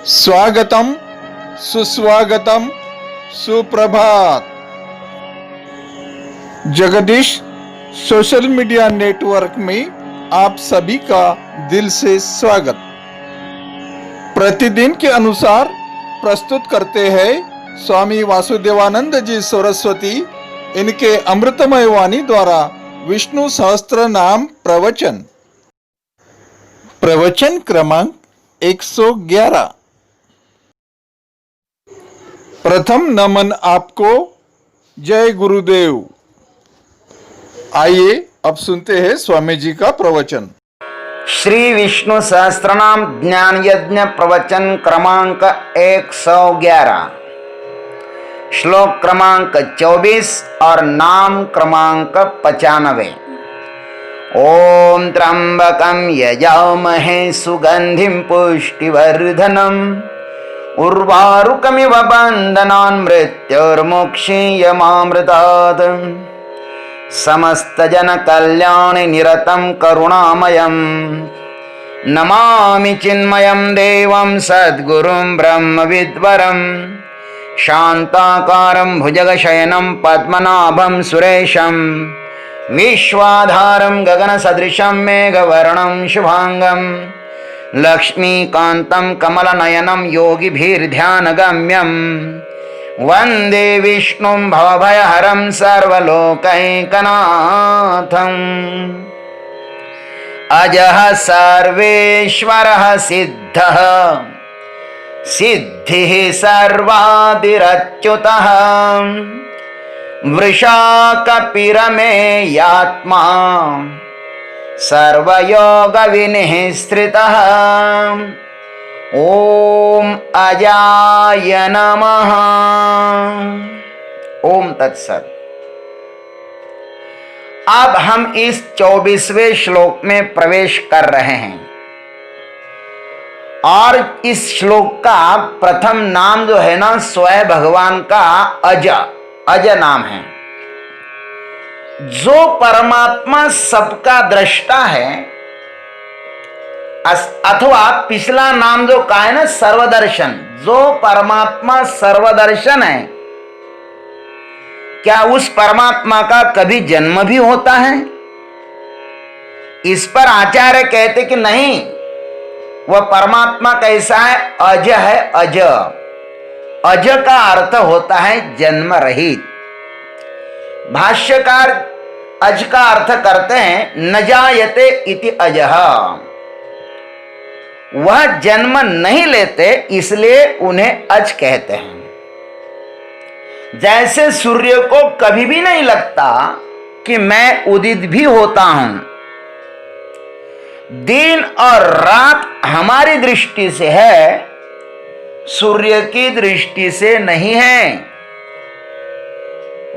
स्वागतम, सुस्वागतम, सुप्रभात। जगदीश सोशल मीडिया नेटवर्क में आप सभी का दिल से स्वागत। प्रतिदिन के अनुसार प्रस्तुत करते हैं स्वामी वासुदेवानंद जी सरस्वती, इनके अमृतमय वाणी द्वारा विष्णु सहस्त्र नाम प्रवचन। प्रवचन क्रमांक 111। प्रथम नमन आपको, जय गुरुदेव। आइए अब सुनते हैं स्वामी जी का प्रवचन। श्री विष्णु सहस्त्रनाम ज्ञान यज्ञ प्रवचन क्रमांक 111, श्लोक क्रमांक 24 और नाम क्रमांक 95। ओम त्र्यंबकं यजामहे सुगंधिं पुष्टिवर्धनम् उर्वारुकमिव बन्धनान् मृत्युर्मुक्षीयमामृतात् समस्तजनकल्याणे निरतं करुणामयं नमामि चिन्मयं देवं सद्गुरुं ब्रह्मविद्वरं शान्ताकारं भुजगशयनं पद्मनाभं सुरेशं विश्वाधारं गगनसदृशं मेघवर्णं शुभांगं लक्ष्मीकान्तं कमलनयनं योगिभिर्ध्यानगम्यं वन्दे विष्णुं भवभयहरं सर्वलोकैकनाथम्। अजः सर्वेश्वरः सिद्धः सिद्धिः सर्वादिरच्युतः वृषाकपिरमेयात्मा सर्वयोगविनिःश्रितः। ओम अजाय नमः। ओम तत्सत। अब हम इस 24वें श्लोक में प्रवेश कर रहे हैं और इस श्लोक का प्रथम नाम जो है ना, स्वयं भगवान का अज नाम है। जो परमात्मा सबका दृष्टा है, अथवा पिछला नाम जो कहा है ना, सर्वदर्शन। जो परमात्मा सर्वदर्शन है, क्या उस परमात्मा का कभी जन्म भी होता है? इस पर आचार्य कहते कि नहीं, वह परमात्मा कैसा है? अज है। अज अज का अर्थ होता है जन्म रहित। भाष्यकार अज का अर्थ करते हैं न जायते इति अजः। वह जन्म नहीं लेते, इसलिए उन्हें अज कहते हैं। जैसे सूर्य को कभी भी नहीं लगता कि मैं उदित भी होता हूं। दिन और रात हमारी दृष्टि से है, सूर्य की दृष्टि से नहीं है।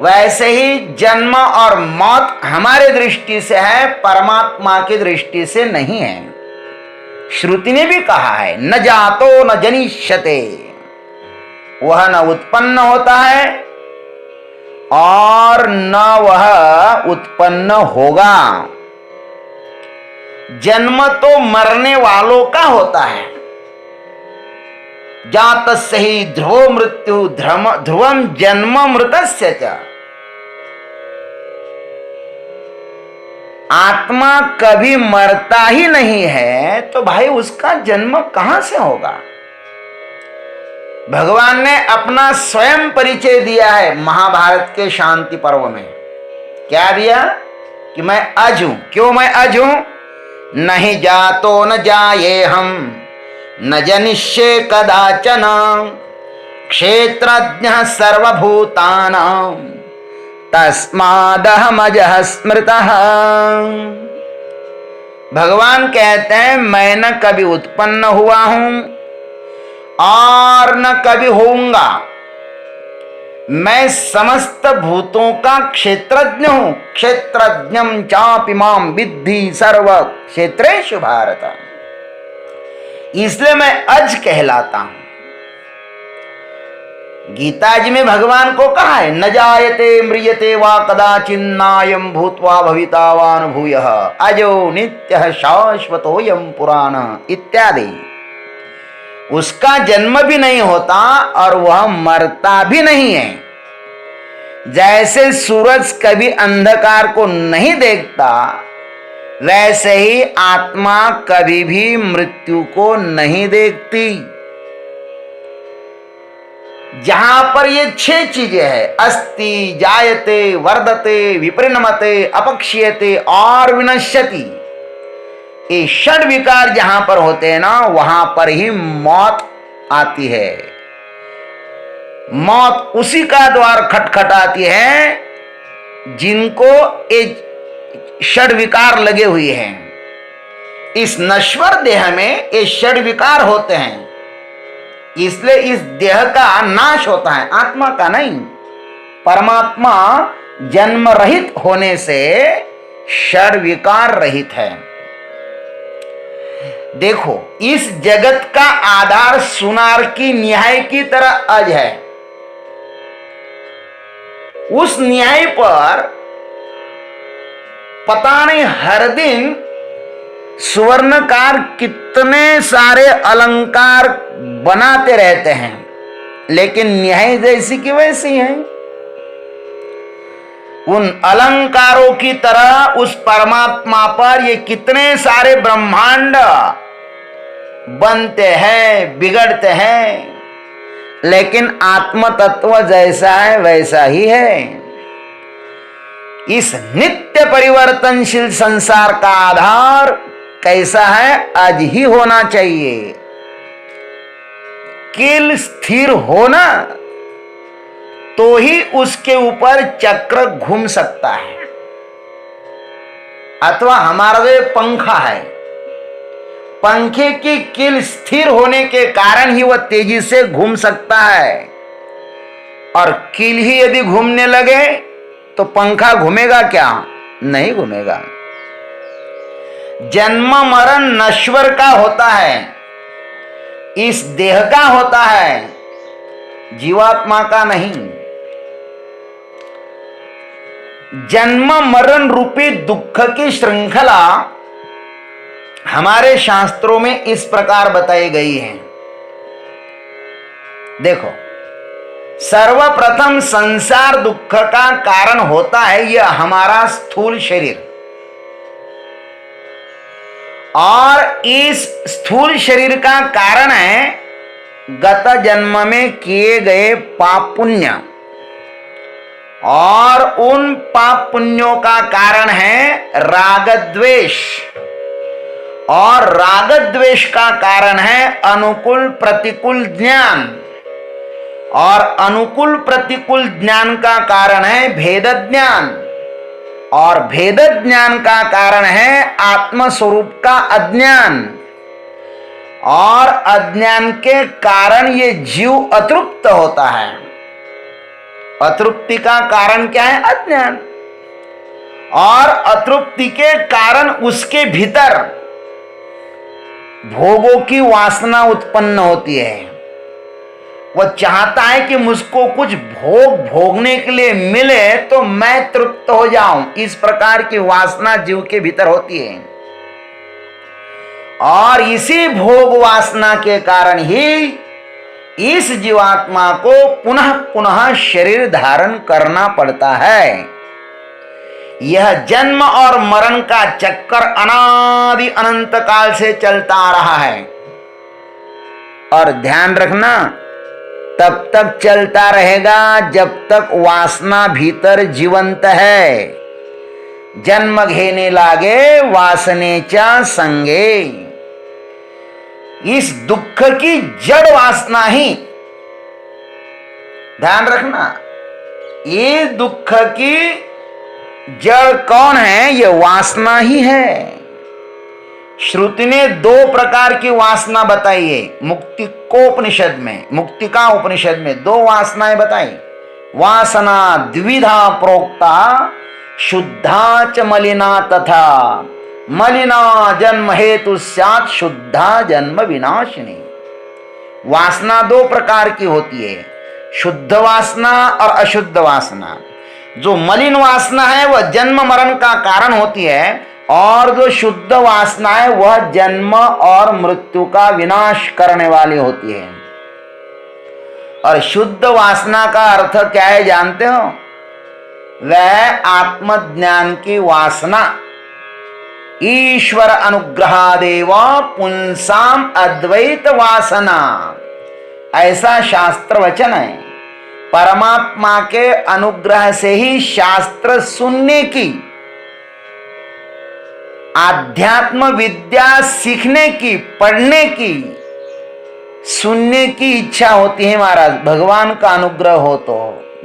वैसे ही जन्म और मौत हमारे दृष्टि से है, परमात्मा की दृष्टि से नहीं है। श्रुति ने भी कहा है न जातो न जनिष्यते। वह न उत्पन्न होता है और न वह उत्पन्न होगा। जन्म तो मरने वालों का होता है। जातस्य हि ध्रुवो मृत्यु ध्रुवम जन्म मृतस्य च। आत्मा कभी मरता ही नहीं है, तो भाई उसका जन्म कहां से होगा? भगवान ने अपना स्वयं परिचय दिया है महाभारत के शांति पर्व में। क्या दिया? कि मैं अज हूं। क्यों मैं अज हूं? नहीं जातो न जाये हम न जनिष्ये कदाचन क्षेत्रज्ञः सर्वभूतानां तस्मादहमजः स्मृतः। भगवान कहते हैं मैं न कभी उत्पन्न हुआ हूं और न कभी होऊंगा। मैं समस्त भूतों का क्षेत्रज्ञ हूं। क्षेत्रज्ञं चापि मां विद्धि सर्व क्षेत्रेषु भारत। इसलिए मैं अज कहलाता हूं। गीता जी में भगवान को कहा है न जायते म्रियते वा कदाचिन्नायं भूत्वा भविता वा न भूयः अजो नित्यः शाश्वतोऽयं पुराणः इत्यादि। उसका जन्म भी नहीं होता और वह मरता भी नहीं है। जैसे सूरज कभी अंधकार को नहीं देखता, वैसे ही आत्मा कभी भी मृत्यु को नहीं देखती। जहां पर ये 6 चीजें हैं, अस्ति, जायते, वर्धते, विपरिणमते, अपक्षीयते और विनश्यति, ये षड विकार जहां पर होते हैं ना, वहां पर ही मौत आती है। मौत उसी का द्वार खटखटाती है जिनको ये षड विकार लगे हुए हैं। इस नश्वर देह में ये षड विकार होते हैं, इसलिए इस देह का नाश होता है, आत्मा का नहीं। परमात्मा जन्म रहित होने से षड विकार रहित है। देखो, इस जगत का आधार सुनार की न्याय की तरह अज है। उस न्याय पर पता नहीं हर दिन स्वर्णकार कितने सारे अलंकार बनाते रहते हैं, लेकिन न्याय जैसी की वैसी है। उन अलंकारों की तरह उस परमात्मा पर ये कितने सारे ब्रह्मांड बनते हैं, बिगड़ते हैं, लेकिन आत्म तत्व जैसा है वैसा ही है। इस नित्य परिवर्तनशील संसार का आधार कैसा है? आज ही होना चाहिए। किल स्थिर होना तो ही उसके ऊपर चक्र घूम सकता है। अथवा हमारा जो पंखा है, पंखे की कील स्थिर होने के कारण ही वह तेजी से घूम सकता है, और कील ही यदि घूमने लगे तो पंखा घूमेगा क्या? नहीं घूमेगा। जन्म मरण नश्वर का होता है, इस देह का होता है, जीवात्मा का नहीं। जन्म मरण रूपी दुख की श्रृंखला हमारे शास्त्रों में इस प्रकार बताई गई है। देखो, सर्वप्रथम संसार दुख का कारण होता है यह हमारा स्थूल शरीर, और इस स्थूल शरीर का कारण है गत जन्म में किए गए पाप पुण्य, और उन पाप पुण्यों का कारण है राग द्वेष, और राग द्वेष का कारण है अनुकूल प्रतिकूल ज्ञान, और अनुकूल प्रतिकूल ज्ञान का कारण है भेद ज्ञान, और भेद ज्ञान का कारण है आत्म स्वरूप का अज्ञान, और अज्ञान के कारण ये जीव अतृप्त होता है। अतृप्ति का कारण क्या है? अज्ञान। और अतृप्ति के कारण उसके भीतर भोगों की वासना उत्पन्न होती है। वह चाहता है कि मुझको कुछ भोग भोगने के लिए मिले तो मैं तृप्त हो जाऊं। इस प्रकार की वासना जीव के भीतर होती है, और इसी भोग वासना के कारण ही इस जीवात्मा को पुनः पुनः शरीर धारण करना पड़ता है। यह जन्म और मरण का चक्कर अनादि अनंत काल से चलता आ रहा है, और ध्यान रखना, तब तक चलता रहेगा जब तक वासना भीतर जीवंत है। जन्म घेने लागे वासनेच्या संगे। इस दुख की जड़ वासना ही, ध्यान रखना, ये दुख की जड़ कौन है? ये वासना ही है। श्रुति ने 2 प्रकार की वासना बताई है। मुक्तिकोपनिषद में, मुक्तिका उपनिषद में 2 वासनाएं बताई। वासना द्विधा प्रोक्ता, शुद्धा च मलिना तथा। मलिना जन्म हेतु स्यात्, शुद्धा जन्म विनाशिनी। वासना 2 प्रकार की होती है, शुद्ध वासना और अशुद्ध वासना। जो मलिन वासना है वह जन्म मरण का कारण होती है, और जो शुद्ध वासना है वह जन्म और मृत्यु का विनाश करने वाली होती है। और शुद्ध वासना का अर्थ क्या है जानते हो? वह आत्मज्ञान की वासना। ईश्वर अनुग्रहादेव पुंसाम अद्वैत वासना, ऐसा शास्त्र वचन है। परमात्मा के अनुग्रह से ही शास्त्र सुनने की, आध्यात्म विद्या सीखने की, पढ़ने की, सुनने की इच्छा होती है महाराज। भगवान का अनुग्रह हो तो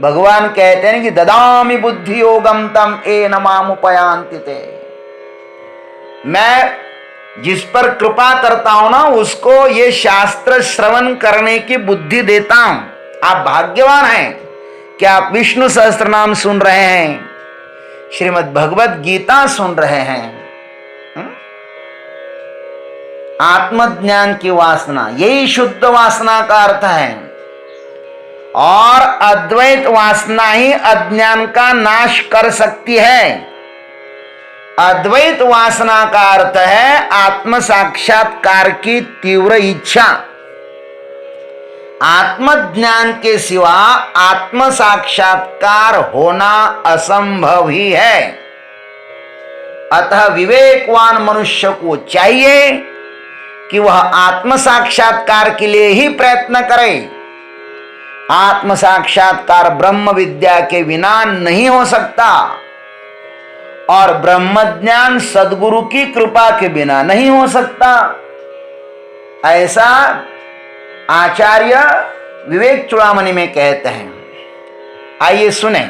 भगवान कहते हैं कि ददामि बुद्धि योगम तम येन मामुपयान्ति ते। मैं जिस पर कृपा करता हूं ना उसको ये शास्त्र श्रवण करने की बुद्धि देता हूं। आप भाग्यवान हैं कि आप विष्णु सहस्त्र नाम सुन रहे हैं, श्रीमद् भगवत गीता सुन रहे हैं। आत्मज्ञान की वासना, यही शुद्ध वासना का अर्थ है। और अद्वैत वासना ही अज्ञान का नाश कर सकती है। अद्वैत वासना का अर्थ है आत्म साक्षात्कार की तीव्र इच्छा। आत्मज्ञान के सिवा आत्म साक्षात्कार होना असंभव ही है। अतः विवेकवान मनुष्य को चाहिए कि वह आत्म साक्षात्कार के लिए ही प्रयत्न करे। आत्म साक्षात्कार ब्रह्म विद्या के बिना नहीं हो सकता और ब्रह्म ज्ञान सद्गुरु की कृपा के बिना नहीं हो सकता, ऐसा आचार्य विवेक चूड़ामणि में कहते हैं। आइए सुने।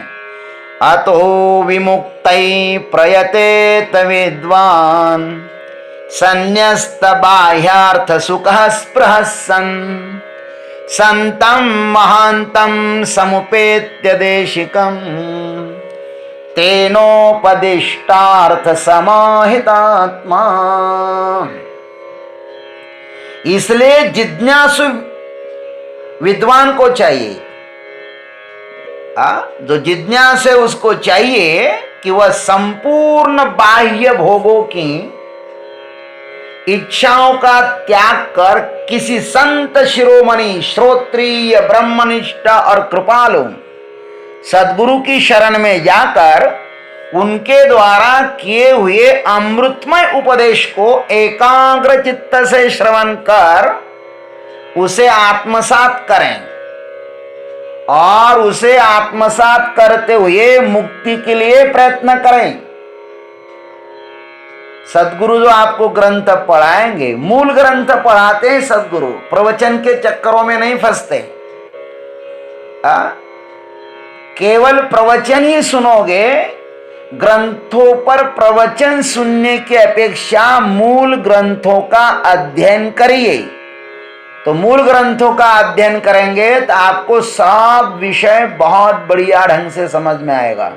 अतो विमुक्तै प्रयतेत विद्वान् संन्यस्त बाह्यार्थ सुखः स्पृहः सन् संतं महान्तं समुपेत्य देशिकं तेनोपदिष्टार्थ समाहितात्मा। इसलिए जिज्ञासु विद्वान को चाहिए, जो जिज्ञास है उसको चाहिए कि वह संपूर्ण बाह्य भोगों की इच्छाओं का त्याग कर किसी संत शिरोमणि श्रोत्रिय ब्रह्मनिष्ठ और कृपालु सद्गुरु की शरण में जाकर उनके द्वारा किए हुए अमृतमय उपदेश को एकाग्र चित्त से श्रवण कर उसे आत्मसात करें और उसे आत्मसात करते हुए मुक्ति के लिए प्रयत्न करें। सद्गुरु जो आपको ग्रंथ पढ़ाएंगे, मूल ग्रंथ पढ़ाते हैं सद्गुरु, प्रवचन के चक्करों में नहीं फंसते। केवल प्रवचन ही सुनोगे, ग्रंथों पर प्रवचन सुनने की अपेक्षा मूल ग्रंथों का अध्ययन करिए। तो मूल ग्रंथों का अध्ययन करेंगे तो आपको सब विषय बहुत बढ़िया ढंग से समझ में आएगा।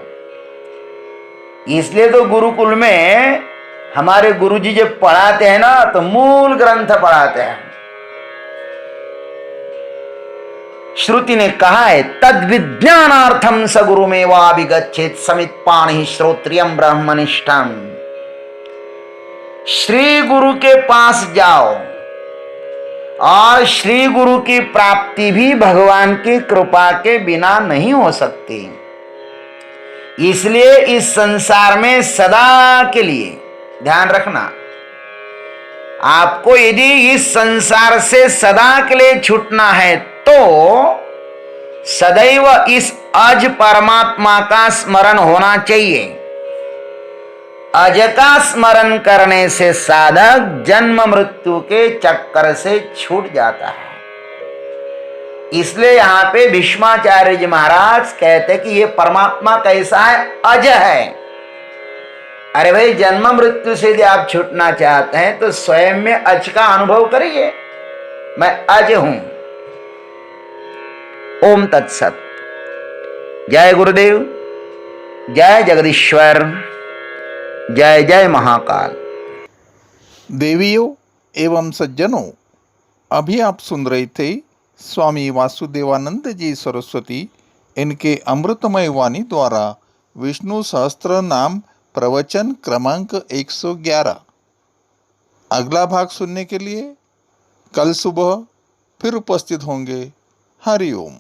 इसलिए तो गुरुकुल में हमारे गुरुजी जब पढ़ाते हैं ना तो मूल ग्रंथ पढ़ाते हैं। श्रुति ने कहा है तद विज्ञानार्थम स गुरुमेवाभिगच्छेत् समित पाणि श्रोत्रियम ब्रह्मनिष्ठम। श्री गुरु के पास जाओ और श्री गुरु की प्राप्ति भी भगवान की कृपा के बिना नहीं हो सकती। इसलिए इस संसार में सदा के लिए ध्यान रखना, आपको यदि इस संसार से सदा के लिए छूटना है तो सदैव इस अज परमात्मा का स्मरण होना चाहिए। अज का स्मरण करने से साधक जन्म मृत्यु के चक्कर से छूट जाता है। इसलिए यहां पे भीष्माचार्य जी महाराज कहते कि ये परमात्मा कैसा है? अज है। अरे भाई, जन्म मृत्यु से यदि आप छूटना चाहते हैं तो स्वयं में अज का अनुभव करिए, मैं अज हूं। ओम तत्सत। जय गुरुदेव, जय जगदीश्वर, जय जय महाकाल। देवियों एवं सज्जनों, अभी आप सुन रहे थे स्वामी वासुदेवानंद जी सरस्वती इनके अमृतमय वाणी द्वारा विष्णु सहस्त्र नाम प्रवचन क्रमांक 111। अगला भाग सुनने के लिए कल सुबह फिर उपस्थित होंगे। हरि ओम।